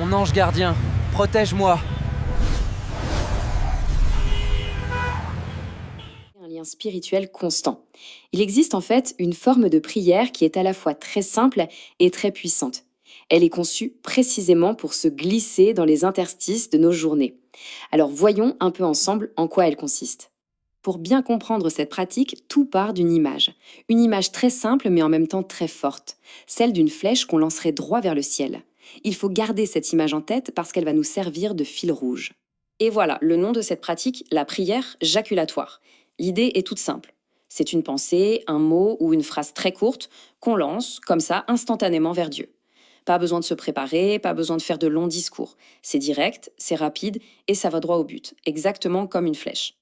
Mon ange gardien, protège-moi. Un lien spirituel constant. Il existe en fait une forme de prière qui est à la fois très simple et très puissante. Elle est conçue précisément pour se glisser dans les interstices de nos journées. Alors voyons un peu ensemble en quoi elle consiste. Pour bien comprendre cette pratique, tout part d'une image. Une image très simple mais en même temps très forte, celle d'une flèche qu'on lancerait droit vers le ciel. Il faut garder cette image en tête parce qu'elle va nous servir de fil rouge. Et voilà, le nom de cette pratique, la prière jaculatoire. L'idée est toute simple. C'est une pensée, un mot ou une phrase très courte qu'on lance, comme ça, instantanément vers Dieu. Pas besoin de se préparer, pas besoin de faire de longs discours. C'est direct, c'est rapide et ça va droit au but, exactement comme une flèche.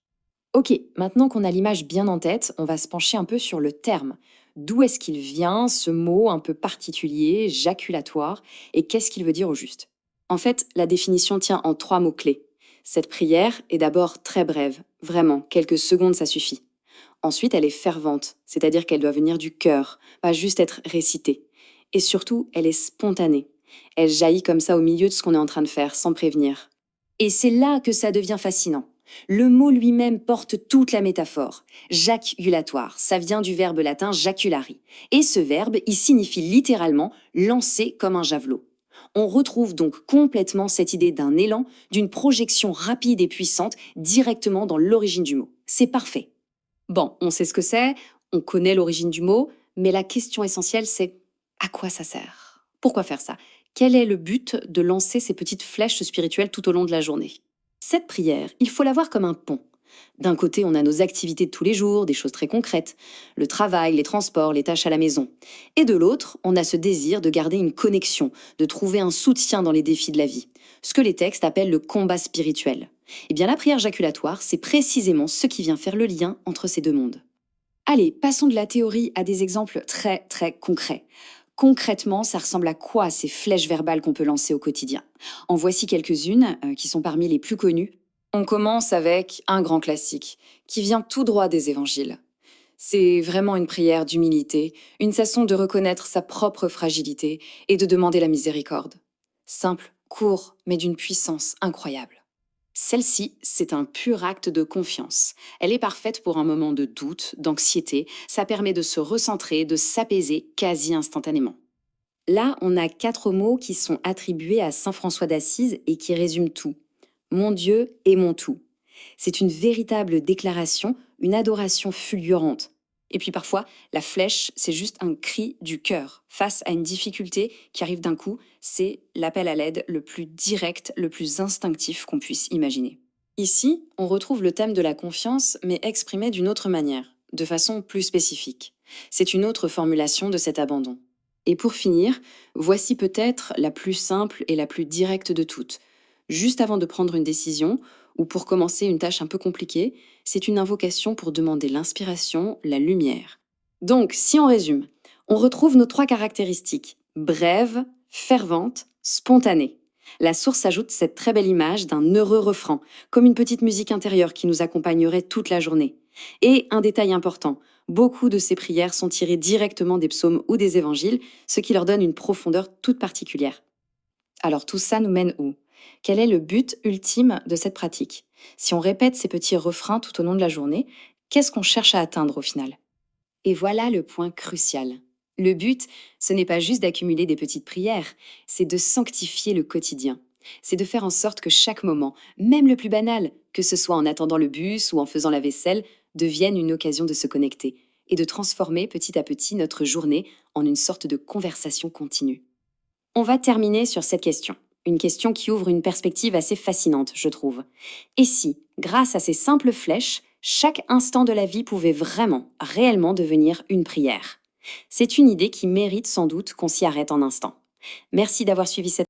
Ok, maintenant qu'on a l'image bien en tête, on va se pencher un peu sur le terme. D'où est-ce qu'il vient, ce mot un peu particulier, jaculatoire, et qu'est-ce qu'il veut dire au juste? En fait, la définition tient en 3 mots-clés. Cette prière est d'abord très brève, vraiment, quelques secondes ça suffit. Ensuite, elle est fervente, c'est-à-dire qu'elle doit venir du cœur, pas juste être récitée. Et surtout, elle est spontanée. Elle jaillit comme ça au milieu de ce qu'on est en train de faire, sans prévenir. Et c'est là que ça devient fascinant. Le mot lui-même porte toute la métaphore. Jaculatoire, ça vient du verbe latin jaculari. Et ce verbe, il signifie littéralement lancer comme un javelot. On retrouve donc complètement cette idée d'un élan, d'une projection rapide et puissante directement dans l'origine du mot. C'est parfait. Bon, on sait ce que c'est, on connaît l'origine du mot, mais la question essentielle c'est à quoi ça sert? Pourquoi faire ça? Quel est le but de lancer ces petites flèches spirituelles tout au long de la journée? Cette prière, il faut la voir comme un pont. D'un côté, on a nos activités de tous les jours, des choses très concrètes, le travail, les transports, les tâches à la maison. Et de l'autre, on a ce désir de garder une connexion, de trouver un soutien dans les défis de la vie, ce que les textes appellent le combat spirituel. Eh bien, la prière jaculatoire, c'est précisément ce qui vient faire le lien entre ces deux mondes. Allez, passons de la théorie à des exemples très très concrets. Concrètement, ça ressemble à quoi ces flèches verbales qu'on peut lancer au quotidien? En voici quelques-unes qui sont parmi les plus connues. On commence avec un grand classique qui vient tout droit des évangiles. C'est vraiment une prière d'humilité, une façon de reconnaître sa propre fragilité et de demander la miséricorde. Simple, court, mais d'une puissance incroyable. Celle-ci, c'est un pur acte de confiance. Elle est parfaite pour un moment de doute, d'anxiété. Ça permet de se recentrer, de s'apaiser quasi instantanément. Là, on a 4 mots qui sont attribués à saint François d'Assise et qui résument tout. Mon Dieu est mon tout. C'est une véritable déclaration, une adoration fulgurante. Et puis parfois, la flèche, c'est juste un cri du cœur. Face à une difficulté qui arrive d'un coup, c'est l'appel à l'aide le plus direct, le plus instinctif qu'on puisse imaginer. Ici, on retrouve le thème de la confiance, mais exprimé d'une autre manière, de façon plus spécifique. C'est une autre formulation de cet abandon. Et pour finir, voici peut-être la plus simple et la plus directe de toutes. Juste avant de prendre une décision, ou pour commencer une tâche un peu compliquée, c'est une invocation pour demander l'inspiration, la lumière. Donc, si on résume, on retrouve nos 3 caractéristiques, brève, fervente, spontanée. La source ajoute cette très belle image d'un heureux refrain, comme une petite musique intérieure qui nous accompagnerait toute la journée. Et un détail important, beaucoup de ces prières sont tirées directement des psaumes ou des évangiles, ce qui leur donne une profondeur toute particulière. Alors tout ça nous mène où? Quel est le but ultime de cette pratique? Si on répète ces petits refrains tout au long de la journée, qu'est-ce qu'on cherche à atteindre au final? Et voilà le point crucial. Le but, ce n'est pas juste d'accumuler des petites prières, c'est de sanctifier le quotidien. C'est de faire en sorte que chaque moment, même le plus banal, que ce soit en attendant le bus ou en faisant la vaisselle, devienne une occasion de se connecter et de transformer petit à petit notre journée en une sorte de conversation continue. On va terminer sur cette question. Une question qui ouvre une perspective assez fascinante, je trouve. Et si, grâce à ces simples flèches, chaque instant de la vie pouvait vraiment, réellement devenir une prière? C'est une idée qui mérite sans doute qu'on s'y arrête un instant. Merci d'avoir suivi cette